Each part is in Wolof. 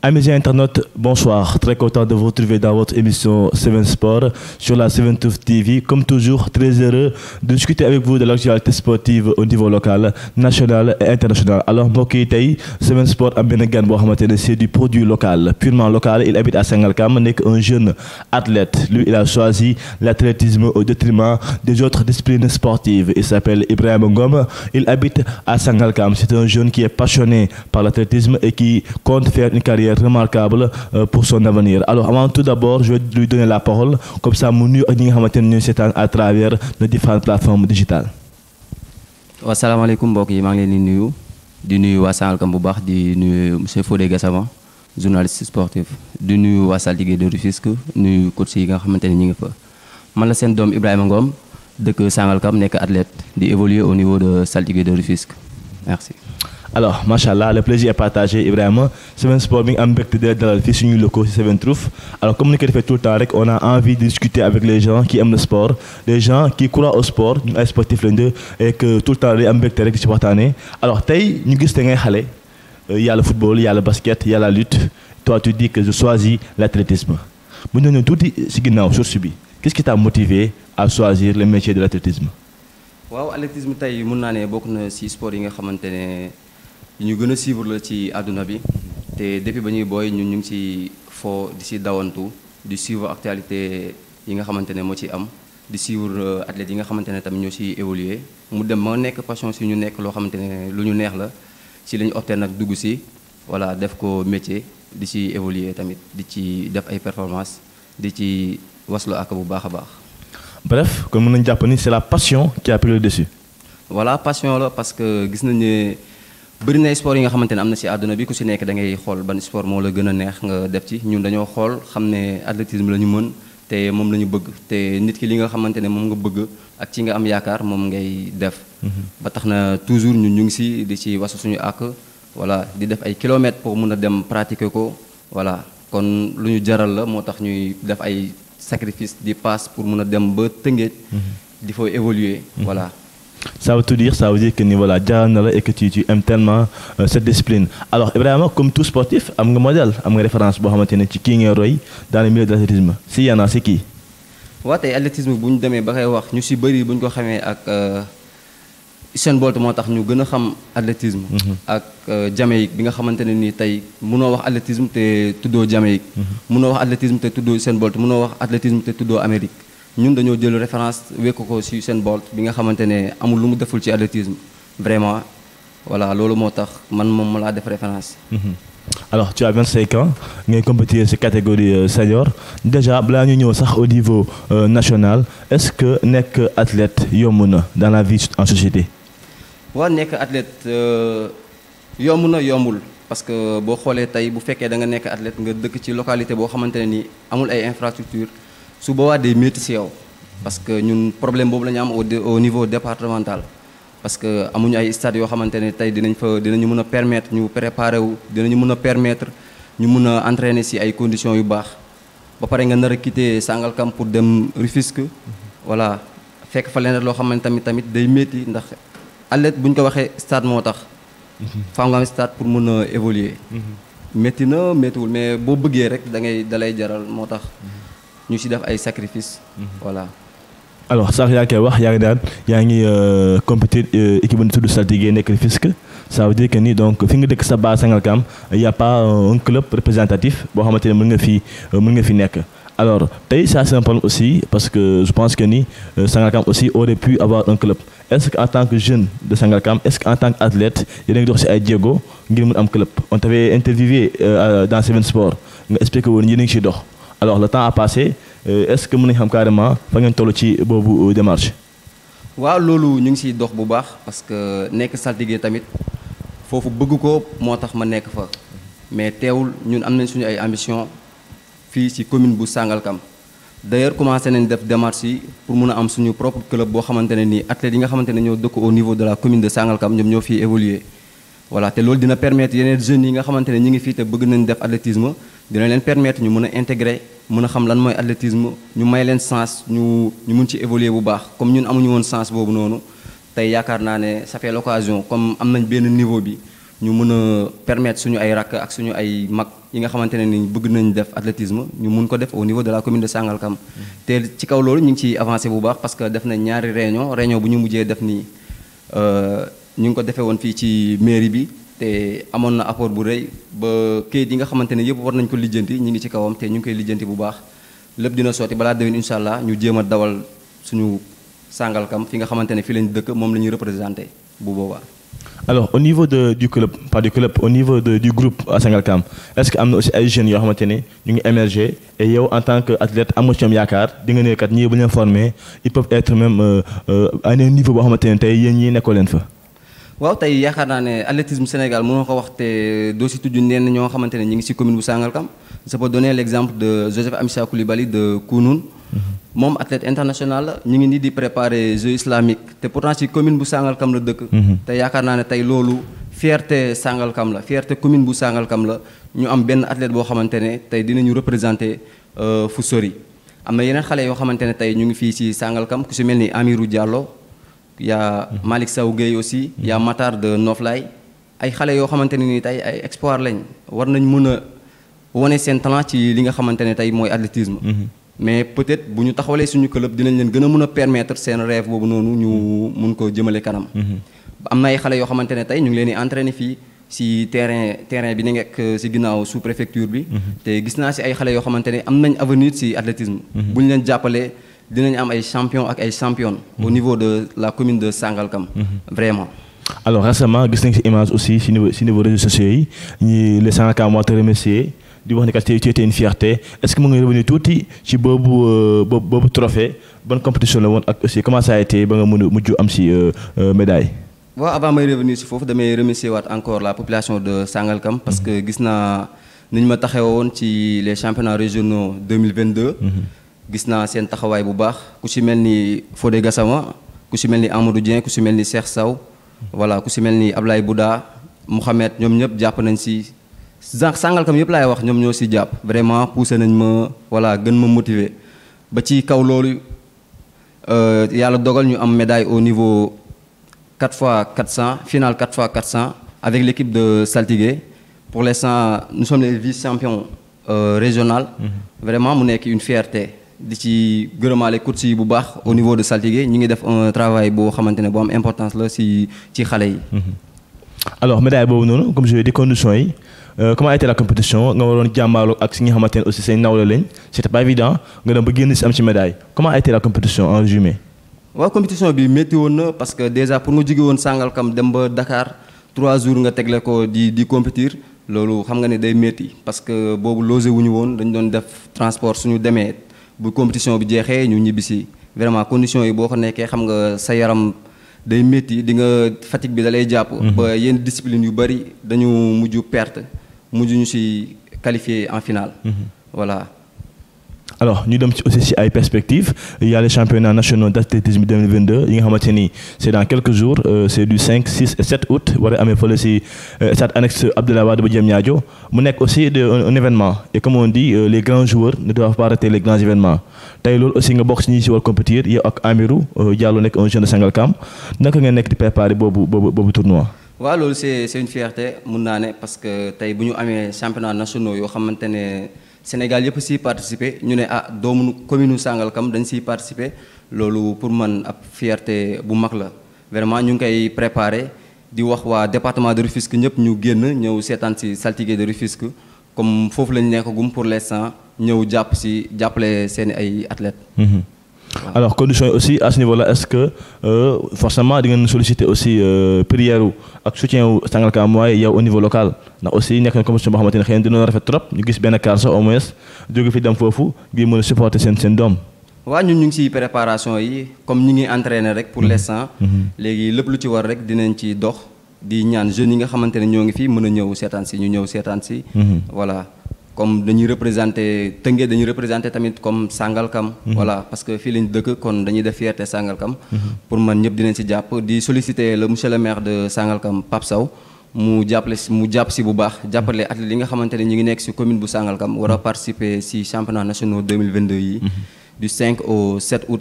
Amis internautes, bonsoir. Très content de vous retrouver dans votre émission 7 Sport sur la 7 TV. Comme toujours, très heureux de discuter avec vous de l'actualité sportive au niveau local, national et international. Alors, mbokk yi tey 7 Sport am benn gan boo xamante ne c'est du produit local, purement local. Il habite à Sangalkam, nekk un jeune athlète. Lui, il a choisi l'athlétisme au détriment des autres disciplines sportives. Il s'appelle Ibrahima Ngom. Il habite à Sangalkam. C'est un jeune qui est passionné par l'athlétisme et qui compte faire une carrière remarquable pour son avenir. Alors avant tout d'abord, je vais lui donner la parole comme ça mu nuyu ak ñi nga xamante ne ñooy seetaan à travers nos différentes plateformes digitales. Waaw salaamaaleykum mbokk yi maa ngi leen di nuyu waa Sangalkam bu baax di nuyu monsieur Fodé Gassama journaliste sportif di nuyu waa Saltigué de Rufisque nuyu coach yi nga xamante ne ñi ngi fa. Man la seen doom Ibrahima Ngom dëkk Sangalkam nekk athlète di évoluer au niveau de Saltigué de Rufisque. Merci. Alors, machallah, le plaisir est partagé, Ibrahima. 7 Sport mi ngi am mbégte de dalal fii suñuy locaux ci 7 Truth. Alors, comme ni ko defee tout le temps rek, on a envie de discuter avec les gens qui aiment le sport, les gens qui croient au sport, ñu ay sportifs lañu et que tout le temps day am mbégte rek di ci waxtaanee. Alors, tey ñu gis te ngay xale, y a le football, y a le basket, y a la lutte. Toi, tu dis que je choisis l'athlétisme. Bu ñu ñëw tuuti ci ginnaaw source bi. Qu'est-ce qui t'a motivé à choisir le métier de l'athlétisme? Waaw, athlétisme tey mën naa ne bokk na ci sport yi nga xamante ne ñu gën a suivre la ci àdduna bi te depuis ba ñuy booy ñun ñu ngi ci foo di ci dawantu di suivre actualité yi nga xamante ne moo ci am di suivre athlètes yi nga xamante ne tamit ñoo ci évoluer mu dem ba nekk passion ci ñu nekk loo xamante ne lu ñu neex la ci la ñu opté nag dugg ci voilà def ko métier di ci évoluer tamit di ci def ay performance di ci waslu ak bu baax a baax. Bref, kon mën nañu jàpp ni c'est la passion qui a pris le dessus. Voilà, passion la parce que gis nañu ne bëri na sport yi nga xamante ne am na ci àdduna bi ku ci nekk da ngay xool ban sport moo la gën a neex nga def ci ñun dañoo xool xam ne athlétisme la ñu mën te moom la ñu bëgg te nit ki li nga xamante ne moom nga bëgg ak ci nga am yaakaar moom ngay def. ba tax na toujours ñun ñu ngi ci di ci wasu suñu àq voilà di def ay kilomètres pour mun a dem pratiquer ko voilà kon lu ñu jaral la moo tax ñuy def ay sacrifice di passe pour mun a dem ba Tëngéej. di fa évoluer voilà. Ça veut tout dire, ça veut dire que voilà, et que tu aimes tellement cette discipline. Alors, Ibrahima, comme tout sportif, am nga modèle, am nga référence boo xamante ne ci kii ngay roy dans le milieu de l'athlétisme. Si y en a, c'est qui? waaw tey athlétisme bu ñu demee ba koy wax ñu ci bëri bu ñu ko xamee ak Usain Bolt moo tax ñu gën a xam athlétisme. ak Jamaïque bi nga xamante ne nii tey mënoo wax athlétisme te tuddoo Jamaïque. mënoo wax athlétisme te tuddoo Usain Bolt mënoo wax athlétisme te tuddoo Amérique. ñun dañoo jël référence wekk ko ci Usain Bolt bi nga xamante ne amul lu mu deful ci athlétisme vraiment voilà loolu moo tax man moom ma laa def référence. Alors tu as 25 ans ngay compétir ci catégorie senior déjà balaa ñu ñëw sax au niveau national est-ce que nekk athlète yomb na dans la vie en société. waaw nekk athlète yomb na yombul parce que boo xoolee tey bu fekkee da nga nekk athlète nga dëkk ci localité boo xamante ne ni amul ay infrastructures. su boobaa day métti ci yow parce que ñun problème boobu la ñu am au niveau départemental parce que amuñu ay stades yoo xamante ne tey dinañu mën a permettre ñu préparer wu dinañu mën a permettre ñu mën a entraîner ci ay conditions yu baax ba pare nga nar a quitter Sangalkam pour dem Rufisque voilà fekk fa leneen loo xamante tamit day métti ndax athlète bu ñu ko waxee stade moo tax. faa nga am stade pour mën a évoluer. métti na méttiwul mais boo bëggee rek dalay jaral moo tax. ñu ci def ay sacrifices. voilà. alors sax yaa ngi koy wax yaa ngi compétir équipe bu ñu tudd Saltigué nekk Rufisque ça veut dire que ni donc fi nga dëkk sa base Sangalkam y a pas un club représentatif boo xamante ne mën nga fi nekk. alors tey ça c'est un problème aussi parce que je pense que ni Sangalkam aussi aurait pu avoir un club est-ce que en tant que jeune de Sangalkam est-ce que en tant qu'athlète yéen a ngi dox ci ay jéego ngir mën am club on t'avait interviewé dans 7 Sport nga expliqué woon yéen a ngi ciy dox. Alors le temps a passé est-ce que mën nañu xam carrément fa ngeen toll ci boobu démarche. waaw loolu ñu ngi ciy dox bu baax parce que nekk Saltigué tamit foofu bëgg ko moo tax ma nekk fa mais teewul ñun am nañ suñu ay ambition fii ci commune bu Sangalkam d'ailleurs commencé nañ def démarche yi pour mun a am suñu propre club boo xamante ne nii athlètes yi nga xamante ne ñoo dëkk au niveau de la commune de Sangalkam ñoom ñoo fiy évoluer voilà te loolu dina permettre yeneen jeunes yi nga xamante ne ñi ngi fii te bëgg nañ def athlétisme dina leen permettre ñu mën a intégrer mën a xam lan mooy athlétisme ñu may leen sens ñu mun ci évoluer bu baax comme ñun amuñu woon sens boobu noonu tey yaakaar naa ne ça fait l'occasion comme am nañ benn niveau bi ñu mën a permettre suñu ay rakk ak suñu ay mag yi nga xamante ne ni bëgg nañ def athlétisme ñu mun ko def au niveau de la commune de Sangalkam te ci kaw loolu ñu ngi ciy avancé bu baax parce que def nañ ñaari réunion bu ñu mujjee def nii ñu ngi ko defee woon fii ci mairie bi te amoon na apport bu rëy ba kayit yi nga xamante ne yëpp war nañ ko lijjanti ñu ngi ci kawam te ñu ngi koy lijjanti bu baax lépp dina sotti balaa déwén incha allah ñu jéem a dawal suñu Sangalkam fi nga xamante ne fii lañ dëkk moom la ñuy représenté bu boobaa. Alors, au niveau du club, pas du club, au niveau du groupe à Sangalkam, est-ce qu'il y a aussi des jeunes qui ont émergé et yo, en tant qu'athlète, à Moutiam Yakar, ils sont formés, ils peuvent être même à un niveau où ils sont formés. waaw tey yaakaar naa ne athlétisme Sénégal mënoo ko wax te doo si tudd ñenn ñoo xamante ne ñu ngi si commune bu Sangalkam je peux donner l'exemple de Joseph Amissa Coulibaly de Kounoune moom athlète international la ñu ngi nii di préparer Jeux islamiques te pourtant si commune bu Sangalkam la dëkk te yaakaar naa ne tey loolu fierté Sangalkam la fierté commune bu Sangalkam la ñu am benn athlète boo xamante ne tey dinañu représenter fu sori am na yeneen xale yoo xamante ne tey ñu ngi fii si Sangalkam ku si mel ni Amirou Diallo y a Malick Sow Gueye aussi y a Matar de Noflay ay xale yoo xamante ne ni tey ay espoir lañ war nañ mën a wane seen talent ci li nga xamante ne tey mooy athlétisme mais peut-être bu ñu taxawalee suñu club dinañ leen gën a mën a permettre seen rêve boobu noonu ñu mun ko jëmale kanam am na ay xale yoo xamante ne tey ñu ngi leen di entraîner fii si terrain bi ni nekk si ginnaaw sous préfecture bi te gis naa si ay xale yoo xamante ne am nañ avenir si athlétisme bu ñu leen jàppalee dinañ am ay champion ak ay championnes au niveau de la commune de Sangalkam vraiment. Alors récemment gis nañ ci image aussi ci niveau réseaux sociaux yi les Sangalkam moo te remercier di wax ne que tu étais une fierté est-ce que mu ngi revenir tuuti ci boobu trophée bonne compétition la woon ak aussi comment ça a été ba nga mujj am ci médaille. waaw avant may revenir ci foofu damay remercier waat encore la population de Sangalkam parce que gis naa ni ñu ma taxawoon ci les championnats régionaux 2022. gis naa seen taxawaay bu baax ku ci mel ni Fodé Gassama ku ci mel ni Amadou Dieng ku ci mel ni Cheikh Sow voilà ku ci mel ni Ablaye Bouda Mouhamed ñoom ñëpp jàpp nañ ci Sangalkam yëpp laay wax ñoom ñoo ci jàpp vraiment poussé nañ ma voilà gën ma motiver ba ci kaw loolu yàlla dogal ñu am médaille au niveau 4x400 finale 4x400 avec l'équipe de Saltigué pour l'instant nous sommes les vice-champions régional vraiment mu nekk une fierté di ci gërëmaale coach yi bu baax au niveau de Saltigué ñu ngi def un travail boo xamante ne bu am importance la ci xale yi. Alors médaille boobu noonu comme je l'ai dit conditions yi comment a été la compétition nga waroon jàmbaarloo ak si nga xamante ne aussi say nawle lañ c'était pas évident nga dem ba génn si am ci médaille comment a été la compétition en résumé. waaw compétition bi métti woon na parce que déjà pour nga jóge woon Sangalkam dem ba Dakar 3 jours nga tegle ko di compétir. loolu xam nga ne day métti parce que boobu logé wuñu woon dañu doon def transport suñu demee bu compétition bi jeexee ñu ñibbisi vraiment conditions yi boo ko nekkee xam nga sa yaram day métti di nga fatigue bi da lay jàpp. ba yenn discipline yu bari dañu mujj perte mujj ñu ci qualifié en finale. Voilà. Alors ñu dem ci aussi ci ay perspectives il y a les championnats nationaux d'athlétisme 2022 yi nga xamante ni c'est dans quelques jours c'est du 5 6 et 7 août war a amee fële ci stade annexe Abdoulaye Wade ba Diamniadio mu nekk aussi un événement et comme on dit les grands joueurs ne doivent pas rater les grands événements tey loolu aussi nga bokk ci ñi ci war compétir yow ak Amirou Diallo nekk un jeune de Sangalkam naka nga nekk di préparer boobu tournoi. waaw loolu c'est une fierté mun naa ne parce que tey bu ñu amee championnats nationaux yoo xamante ne. Sénégal yëpp siy participer ñu ne doomu commune Sangalkam dañ siy participer loolu pour man ab fierté bu mag la vraiment ñu ngi koy préparer di wax waa département de Rufisque ñëpp ñu génn ñëw seetaan si Saltigué de Rufisque comme foofu lañ nekkagum pour l'instant ñëw jàppale seeni ay athlètes. Voilà. Alors conditions yi aussi à ce niveau-là est-ce que forcément di ngeen solliciter aussi prière ak soutien wu Sangalkam mooy yow au niveau local ndax aussi nekk na compétition boo xamante ne xëy na dina rafet trop ñu gis benn car sax au moins jóge fi dem foofu ngir mën a supporter seen doom. waaw ñun ñu ngi ci préparation yi comme ñu ngi entraîner rek pour l'instant. léegi lépp lu ci war rek dinañ ci dox di ñaan jeunes yi nga xamante ne ñoo ngi fi mën a ñëw seetaan si ñu ñëw seetaan si. voilà. comme dañuy représenter Tëngéej dañuy représenter tamit comme Sangalkam. voilà parce que fii lañ dëkk kon dañuy def fierté Sangalkam. pour man ñëpp dinañ ci jàpp di solliciter le monsieur le maire de Sangalkam Pape Sow mu jàpp si bu baax jàppale athlètes yi nga xamante ne ñu ngi nekk ci commune bu Sangalkam war a participer ci championnat nationaux 2022 yi. du 5 au 7 août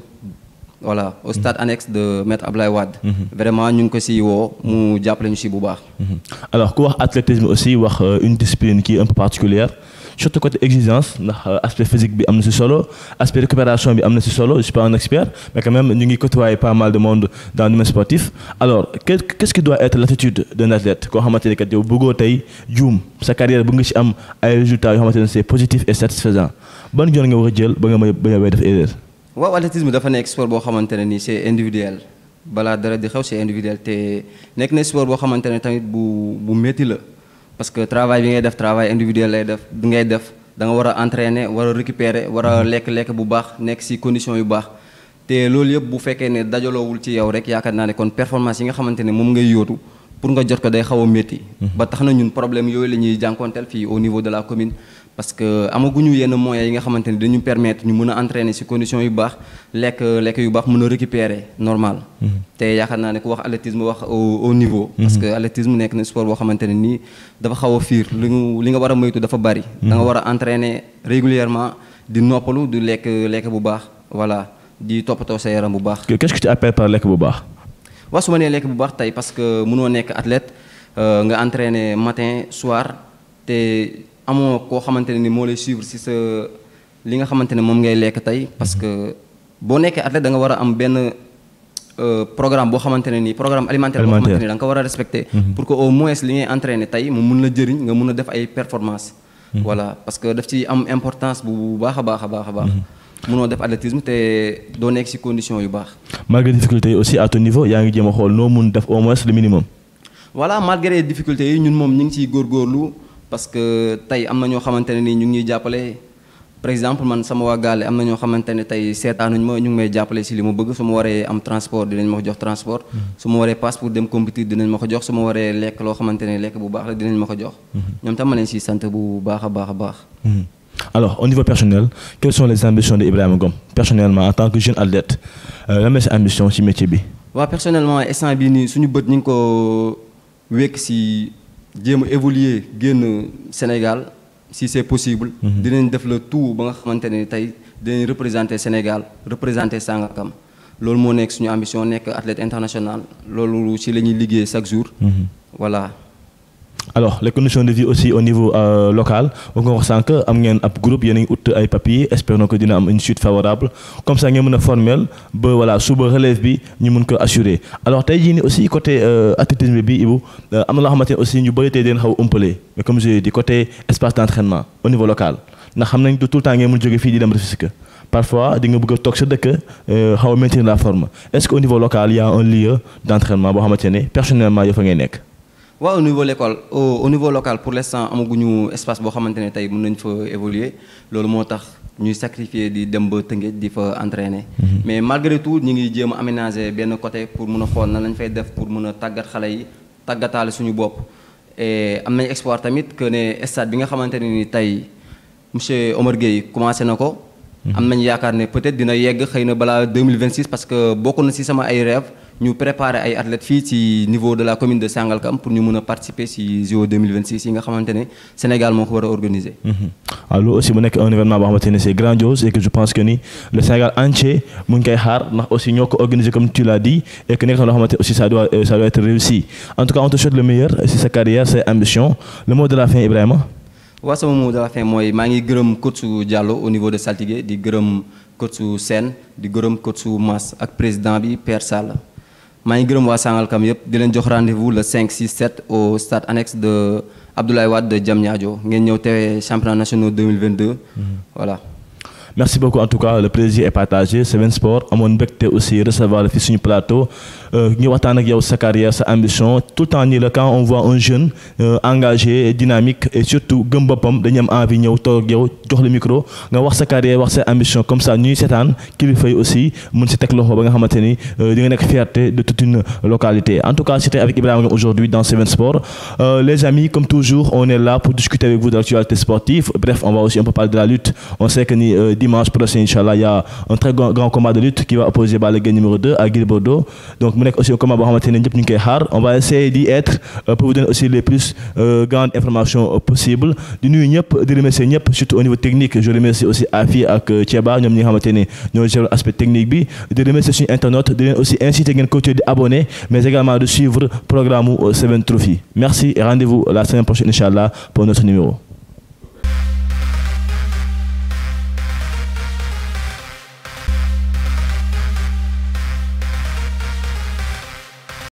voilà au stade annexe de Maître Abdoulaye Wade. Vraiment ñu ngi ko si woo mu jàppale ñu si bu baax. Alors ku wax athlétisme aussi wax une discipline qui est un peu particulière surtout côté exigence ndax aspect physique bi am na si solo aspect récupération bi am na si solo je suis pas un expert mais quand même ñu ngi côtoyer pas mal de monde dans le domaine sportif. Alors qu'est-ce qui doit être l'attitude d'un athlète koo xamante ne kat yow bëggoo tey juum sa carrière bu nga si am ay résultats yoo xamante ne c'est positif et satisfaisant ban yoon nga war a jël ba nga may def erreur. waaw athlétisme dafa nekk sport boo xamante ne nii c'est individuel balaa dara di xew c'est individuel te nekk na sport boo xamante ne tamit bu métti la parce que travail bi ngay def travail individuel lay def bi ngay def da nga war a entraîner war a récupérer war a lekk bu baax nekk ci conditions yu baax te loolu yëpp bu fekkee ne dajaloowul ci yow rek yaakaar naa ne kon performance yi nga xamante ne moom ngay yóotu pour nga jot ko day xaw a métti. ba tax na ñun problème yooyu la ñuy jànkonteel fii au niveau de la commune. parce que amaguñu yenn moyens yi nga xamante ni dañu permettre ñu mën a entraîner ci conditions yu baax lekk yu baax mën a récupérer normal. te yaakaar naa ne ku wax athlétisme wax au niveau. parce que athlétisme nekk na sport boo xamante ne nii dafa xaw a fiir li nga war a moytu dafa bari. da nga war a entraîner régulièrement di noppalu di lekk bu baax voilà di toppatoo sa yaram bu baax. Qu'est-ce que tu appelles par lekk bu baax. waaw su ma nee lekk bu baax tey parce que mënoo nekk athlète nga entraîner matin soir te. amoo koo xamante ne ni moo lay suivre ci sa li nga xamante ne moom ngay lekk tey parce que boo nekkee athlète da nga war a am benn programme boo xamante ne nii programme alimentaire boo xamante ne da nga ko war a respecter pour que au moins li ngay entraîner tey mu mun la jëriñ nga mun a def ay performance voilà parce que daf ci am importance bu baax a baax munoo def athlétisme te doo nekk ci condition yu baax. Malgré difficultés yi aussi à ton niveau yaa ngi jéem a xool noo mun def au moins le minimum. voilà malgré difficultés yi ñun moom ñu ngi ciy góorgóorlu. parce que tey am na ñoo xamante ne nii ñu ngi ñuy jàppale par exemple man sama waa gaale am na ñoo xamante ne tey seetaanuñ ma ñu ngi may jàppale ci li ma bëgg su ma waree am transport dinañ ma ko jox transport. su ma waree passe pour dem compétir dinañ ma ko jox su ma waree lekk loo xamante ne lekk bu baax la dinañ ma ko jox. ñoom tam ma leen ciy sant bu baax a baax. Alors au niveau personnel quelles sont les ambitions de Ibrahima Ngom personnellement en tant que jeune athlète lan mooy sa ambition ci métier bi. waaw personnellement instant bii nii suñu bët ñu ngi ko wekk ci. jéem a évoluer génn Sénégal si c'est possible. dinañ def le tout ba nga xamante ne tey dinañ représenter Sénégal représenter Sangalkam loolu moo nekk suñu ambition nekk athlète international loolu ci la ñuy liggéey chaque jour. voilà. Alors les conditions de vie aussi au niveau local bu nga wax sànq am ngeen ab groupe yéen a ngi ut ay papiers espérons que dina am une suite favorable comme ça ngeen mën a formel ba voilà suba relève bi ñu mën ko assurer alors tey jii nii aussi côté athlétisme bi Ibou am na loo xamante ne aussi ñu bëri tey dañ xaw a umpale mais comme je dis côté espace d'entraînement au niveau local ndax xam nañ tout le temps ngeen mën jóge fii di dem Rufisque parfois di nga bëgg a toog sa dëkk xaw a maintenir la forme est-ce que au niveau local il y a un lieu d'entraînement boo xamante ne personnellement yow fa ngay nekk. waaw au niveau local pour l'instant amaguñu espace boo xamante ne tey mën nañ fa évoluer loolu moo tax ñuy sacrifier di dem ba Tëngéej di fa entraîner. mais malgré tout ñu ngi jéem a aménager benn côté pour mun a xool nan lañ fay def pour mun a tàggat xale yi tàggataale suñu bopp. et am nañ espoir tamit que ne stade bi nga xamante ne ni tey monsieur Omar Gueye commencé na ko. am nañ yaakaar ne peut-être dina yegg xëy na balaa 2026 parce que bokk na ci sama ay rêve ñu préparer ay athlètes fii ci niveau de la commune de Sangalkam pour ñu mën a participer ci JO 2026 yi nga xamante ne Sénégal moo ko war a organiser. waaw loolu aussi mu nekk un événement boo xamante ne c'est grandiose et que je pense que ni le Sénégal entier mu ngi koy xaar ndax aussi ñoo ko organiser comme tu l'as dit et que nekk na loo xamante aussi ça doit être réussi en tout cas on te souhaite le meilleur ci sa carrière ses ambitions le mot de la fin Ibrahima. waaw sama mot de la fin mooy maa ngi gërëm coach Diallo au niveau de Saltigué di gërëm coach Sène di gërëm coach Mass ak président bi Père Sall maa ngi gërëm waa Sangalkam yëpp di leen jox rendez-vous le 5 6 7 au stade annexe de Abdoulaye Wade de Diamniadio ngeen ñëw teewee championnat national 2022 voilà. Merci beaucoup en tout cas le plaisir est partagé Seven Sport amoon mbégte aussi recevoir la fii suñu plateau ñu waxtaan ak yow sa carrière sa ambition tout le temps nii la quand on voit un jeune engagé dynamique et surtout gëm boppam dañu am envie ñëw toog ak yow jox le micro nga wax sa carrière wax sa ambition comme ça ñuy seetaan kilifa yi aussi mën si teg loxo ba nga xamante ni di nga nekk fierté de toute une localité en tout cas c'était avec Ibrahima Ngom aujourd'hui dans Seven Sport les amis comme toujours on est là pour discuter avec vous de l'actualité sportive bref on va aussi un peu parler de la lutte on sait que ni dimanche prochain inchallah il y a un très grand combat de lutte qui va opposer Balla Gaye numéro 2 à Gris Bordeaux donc mu nekk aussi un combat boo xamante ne ñëpp ñu ngi koy xaar on va essayer d'y être pour vous donner aussi les plus grandes informations possibles di nuyu ñëpp di remercier ñëpp surtout au niveau technique je remercie aussi Afi ak Thieba ñoom ñi nga xamante ne ñoo gère aspect technique bi di remercier suñu internautes di leen aussi inciter ngeen continuer di abonner mais également de suivre programme 7 Trophy merci et rendez-vous la semaine prochaine inchallah pour notre numéro